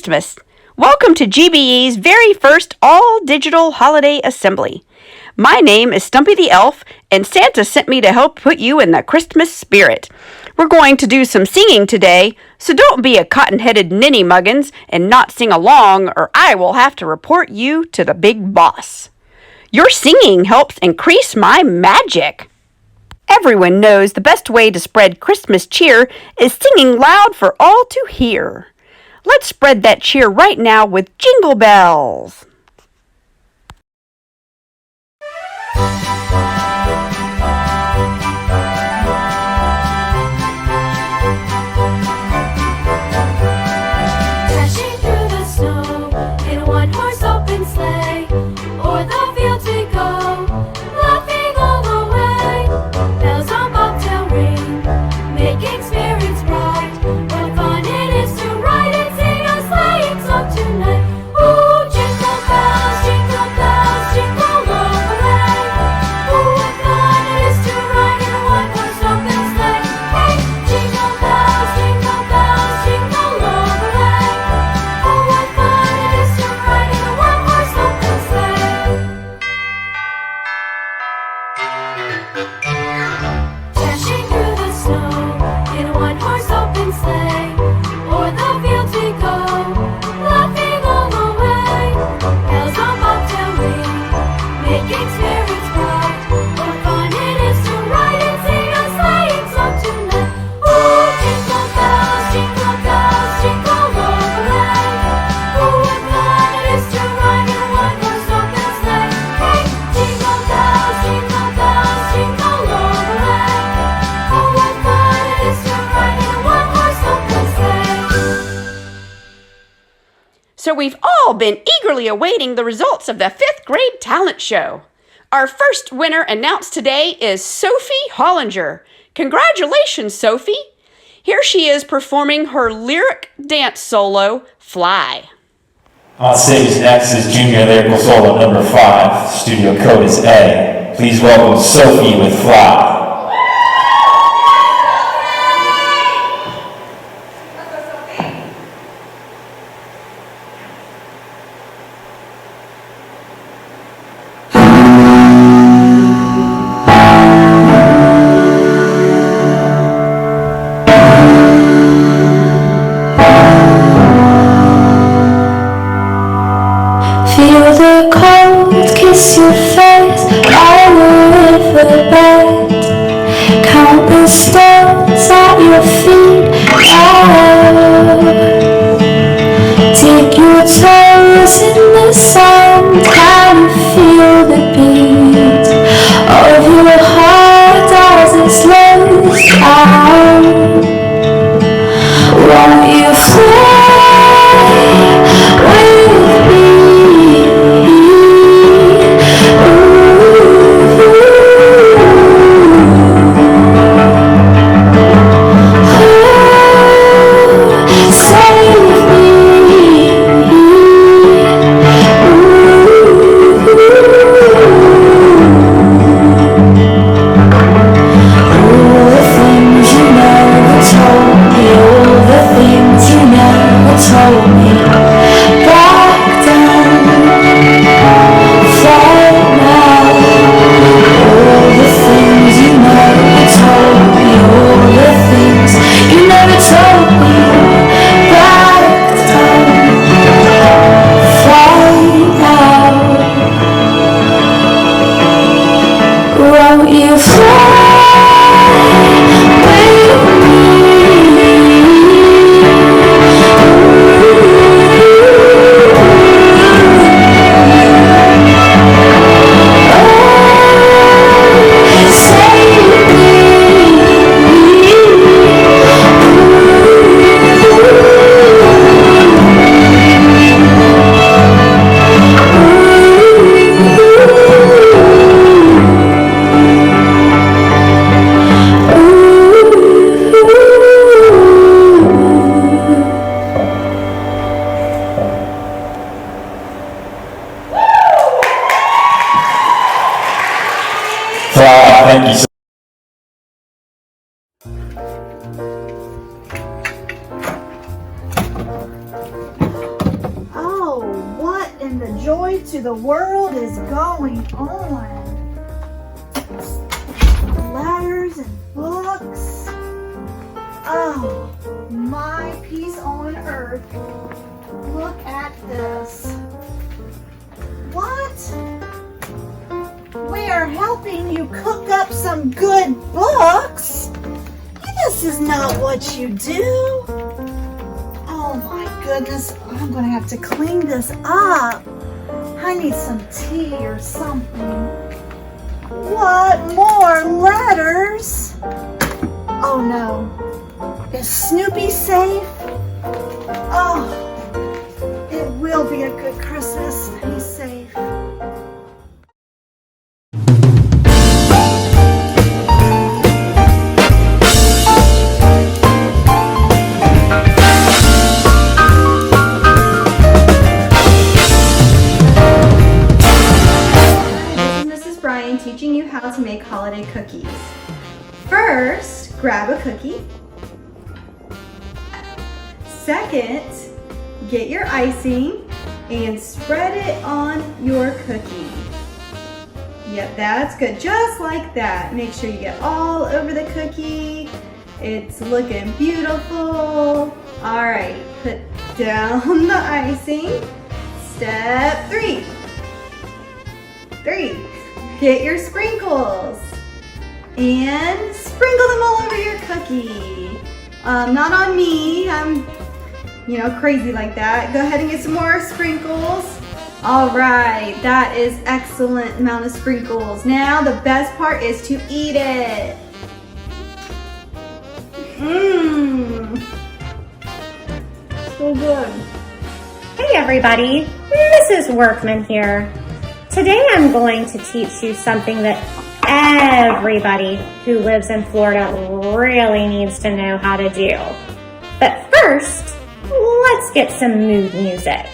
Christmas. Welcome to GBE's very first all-digital holiday assembly. My name is Stumpy the Elf, and Santa sent me to help put you in the Christmas spirit. We're going to do some singing today, so don't be a cotton-headed ninny muggins and not sing along, or I will have to report you to the big boss. Your singing helps increase my magic. Everyone knows the best way to spread Christmas cheer is singing loud for all to hear. Let's spread that cheer right now with Jingle Bells. Dashing through the snow in a one-horse open sleigh, o'er the fields we go, laughing all the way. Bells on bobtail ring, making spirits bright. What fun it is to ride and sing a sleighing song tonight! Ooh, jingle bells, jingle all the way. Ooh, what fun it is to ride in a one-horse open sleigh! Hey, jingle bells, jingle all the way. Oh, what fun it is to ride in a one-horse open sleigh! Dashing through the snow in a one-horse open sleigh, o'er the fields we go, laughing all the way. Bells on bobtail ring, making spirits bright. What fun it is to ride and sing a sleighing song tonight! Ooh, jingle jingle all the way. Ooh, what fun it is to ride in a one-horse open sleigh! Hey, jingle bells, jingle all the way. Oh, what fun it is to ride in a one-horse open sleigh! So we've all been eagerly awaiting the results of the 5th grade talent show. Our first winner announced today is Sophie Hollinger. Congratulations, Sophie! Here she is performing her lyric dance solo, Fly. On stage next is junior lyrical solo number 5. Studio code is A. Please welcome Sophie with Fly. Feel the cold kiss your face by the riverbed. Count the stones at your feet. Dig your toes in the sand. Can you feel the beat of your heart as it slows down? Won't you fly with me? Ooh. to the world is going on? Letters and books. Oh, my peace on earth. Look at this. What? We are helping you cook up some good books? This is not what you do. Oh my goodness, I'm gonna have to clean this up. I need some tea or something. What more letters? Oh no. Is Snoopy safe? Oh, it will be a good Christmas. He's safe. Teaching you how to make holiday cookies. First, grab a cookie. Second, get your icing and spread it on your cookie. Yep, that's good, just like that. Make sure you get all over the cookie. It's looking beautiful. All right, put down the icing. Step 3. Get your sprinkles and sprinkle them all over your cookie. Not on me, I'm crazy like that. Go ahead and get some more sprinkles. All right, that is excellent amount of sprinkles. Now the best part is to eat it. So good. Hey everybody, Mrs. Workman here. Today I'm going to teach you something that everybody who lives in Florida really needs to know how to do. But first, let's get some mood music.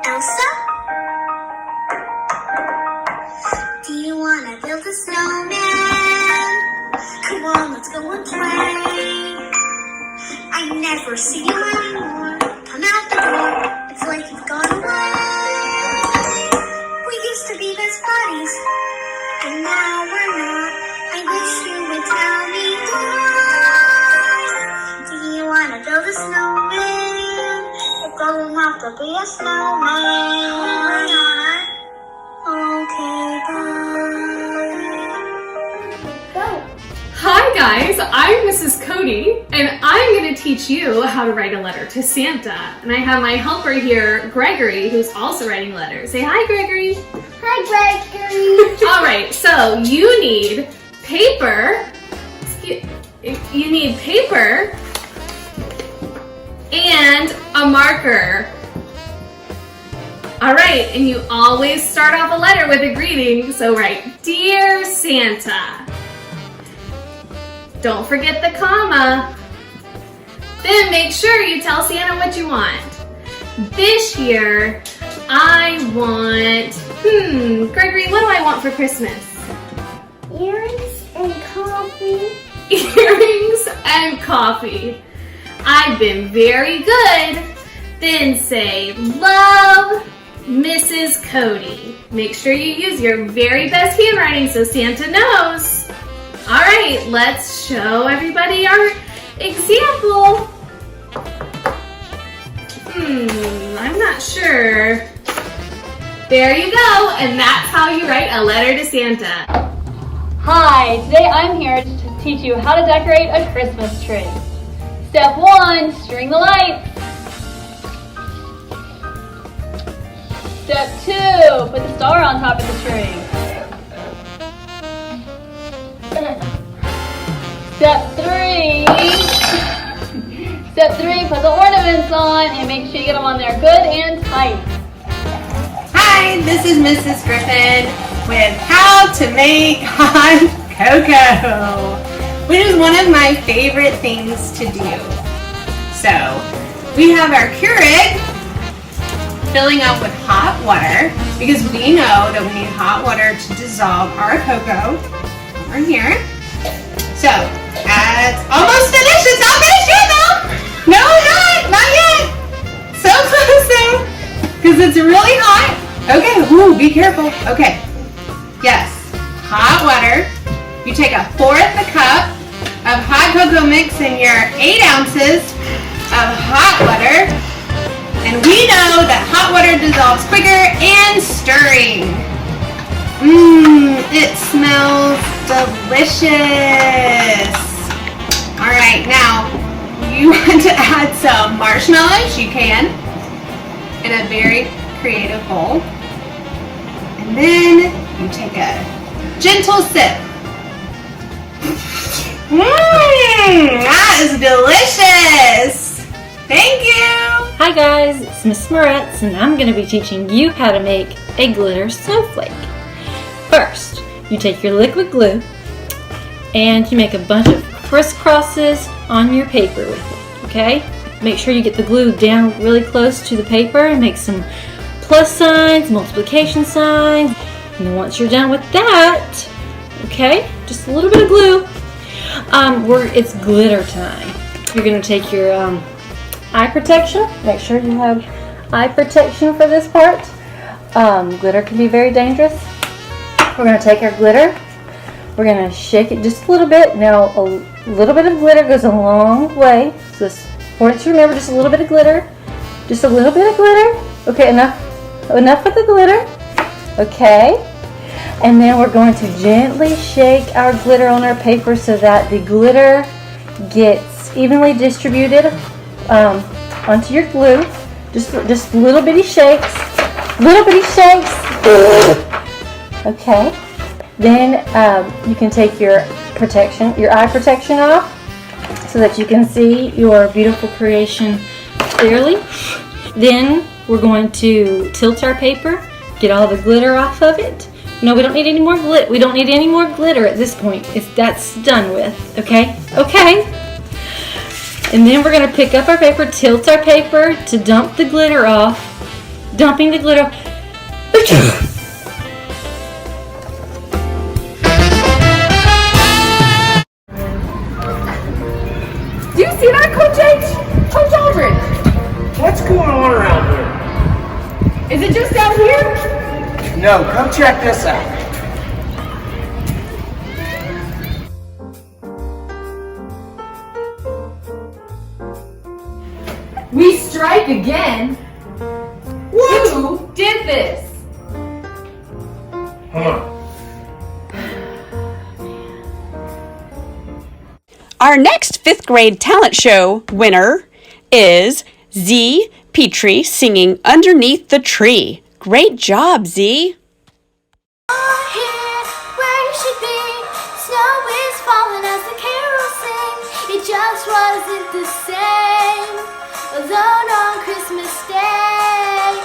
Elsa? Do you want to build a snowman? Come on, let's go and play. I never see you anymore. Come out the door, it's like you've gone away. We used to be best buddies, and now we're not. I wish you would tell me why. Do you want to build a snowman? It doesn't have to be a snowman. Why not? Okay, bye. Go. Hi guys, I'm Mrs. Cody, and I'm going to teach you how to write a letter to Santa. And I have my helper here, Gregory, who's also writing letters. Say hi, Gregory. Hi, Gregory. All right, so you need paper. You need paper and a marker. All right, and you always start off a letter with a greeting. So write, Dear Santa. Don't forget the comma. Then make sure you tell Santa what you want. This year, I want, Gregory, what do I want for Christmas? Earrings and coffee. Earrings and coffee. I've been very good. Then say, love, Mrs. Cody. Make sure you use your very best handwriting so Santa knows. All right, let's show everybody our example. I'm not sure. There you go, and that's how you write a letter to Santa. Hi, today I'm here to teach you how to decorate a Christmas tree. Step 1, string the lights. Step 2, put the star on top of the tree. Step 3, put the ornaments on and make sure you get them on there good and tight. Hi, this is Mrs. Griffin with how to make hot cocoa, which is one of my favorite things to do. So, we have our Keurig filling up with hot water because we know that we need hot water to dissolve our cocoa over here. So, it's almost finished. It's not finished yet though. No, not yet. So close though, because it's really hot. Okay, ooh, be careful. Okay, yes, hot water. You take 1/4 a cup of hot cocoa mix in your 8 ounces of hot water. And we know that hot water dissolves quicker and stirring. It smells delicious. All right, now you want to add some marshmallows, you can, in a very creative bowl. And then you take a gentle sip. That is delicious. Thank you. Hi guys, it's Miss Moretz and I'm going to be teaching you how to make a glitter snowflake. First, you take your liquid glue and you make a bunch of crisscrosses on your paper with it, okay? Make sure you get the glue down really close to the paper and make some plus signs, multiplication signs. And once you're done with that, okay, just a little bit of glue, it's glitter time. You're going to take your eye protection. Make sure you have eye protection for this part. Glitter can be very dangerous. We're going to take our glitter. We're going to shake it just a little bit. Now, a little bit of glitter goes a long way. So it's important to remember just a little bit of glitter. Just a little bit of glitter. Okay, enough with the glitter. Okay. And then we're going to gently shake our glitter on our paper so that the glitter gets evenly distributed onto your glue. Just little bitty shakes. Little bitty shakes. Okay. Then you can take your eye protection off so that you can see your beautiful creation clearly. Then we're going to tilt our paper, get all the glitter off of it. No, we don't need any more glitter. We don't need any more glitter at this point. That's done with. Okay? Okay. And then we're going to pick up our paper, tilt our paper to dump the glitter off. Dumping the glitter. Do you see that, Coach H? Coach Aldridge? What's going on around here? Is it just down here? No, come check this out. We strike again? What? Who did this? Huh. Our next 5th grade talent show winner is Z. Petrie singing Underneath the Tree. Great job, Z. Here, where you should be. Snow is falling as the carols sing. It just wasn't the same alone on Christmas Day.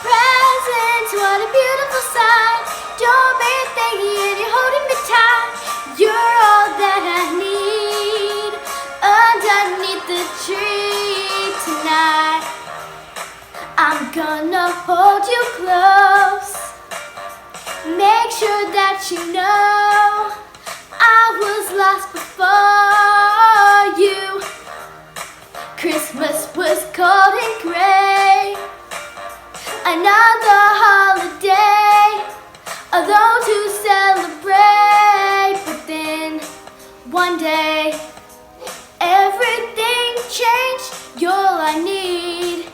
Presents, what a beautiful sight. Don't be thinking you're holding me tight. You're all that I need underneath the tree tonight. I'm gonna hold you close. Make sure that you know I was lost before you. Christmas was cold and gray. Another holiday, although to celebrate. But then one day everything changed. You're all I need.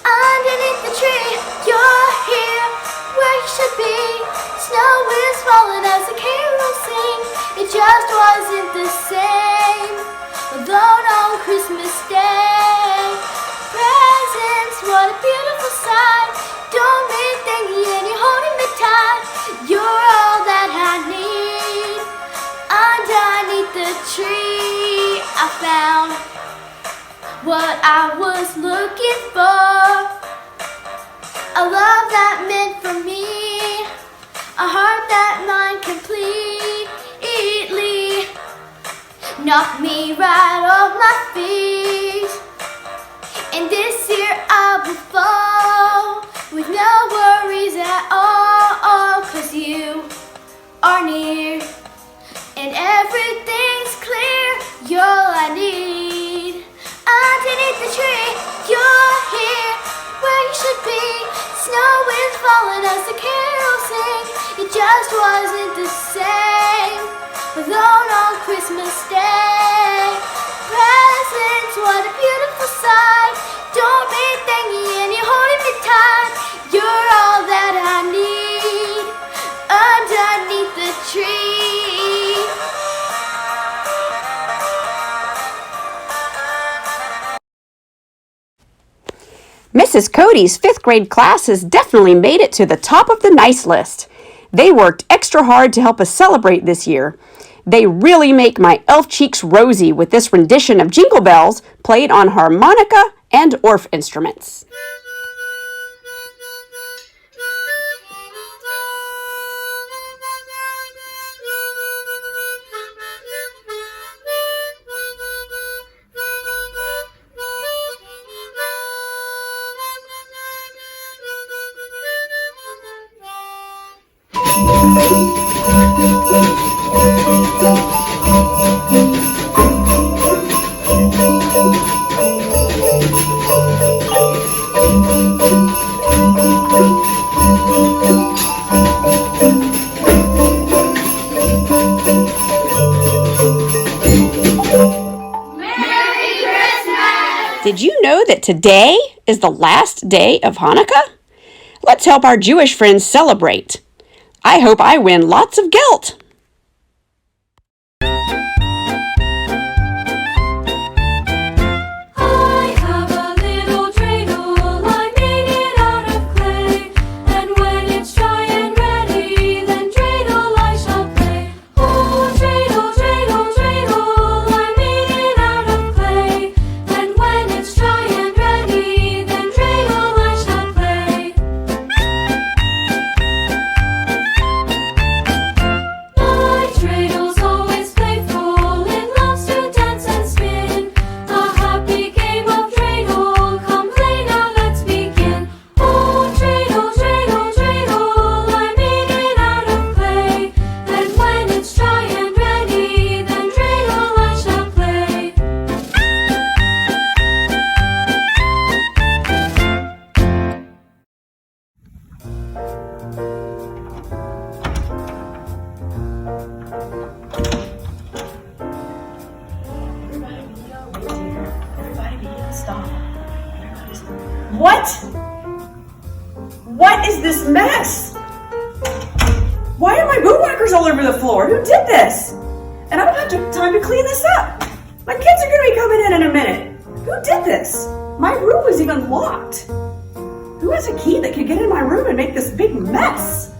Underneath the tree, you're here where you should be. Snow is falling as the carols sing. It just wasn't the same alone on Christmas Day. Presents, what a beautiful sight. Don't be thinking you're holding me tight. You're all that I need. Underneath the tree, I found what I was looking for. A love that meant for me, a heart that mine completely knocked me right off my feet. And this year I will fall with no worries at all, 'cause you are near and everything's clear. You're all I need. Underneath the tree, you're here should be. Snow is falling as the carols sing. It just wasn't the same alone on Christmas Day. Presents, what a beautiful sight. Don't be thingy and you're holding me tight. You're all that I need underneath the tree. Mrs. Cody's 5th grade class has definitely made it to the top of the nice list. They worked extra hard to help us celebrate this year. They really make my elf cheeks rosy with this rendition of Jingle Bells played on harmonica and Orff instruments. Did you know that today is the last day of Hanukkah? Let's help our Jewish friends celebrate. I hope I win lots of gelt. I have a little dreidel, I made it out of clay. And when it's dry and ready, then dreidel I shall play. Oh, dreidel, dreidel, dreidel, I made it out of clay. And when it's dry and ready, then dreidel I shall play. My dreidel What? What is this mess? Why are my boot whackers all over the floor? Who did this? And I don't have time to clean this up. My kids are going to be coming in a minute. Who did this? My room was even locked. Who has a key that could get in my room and make this big mess?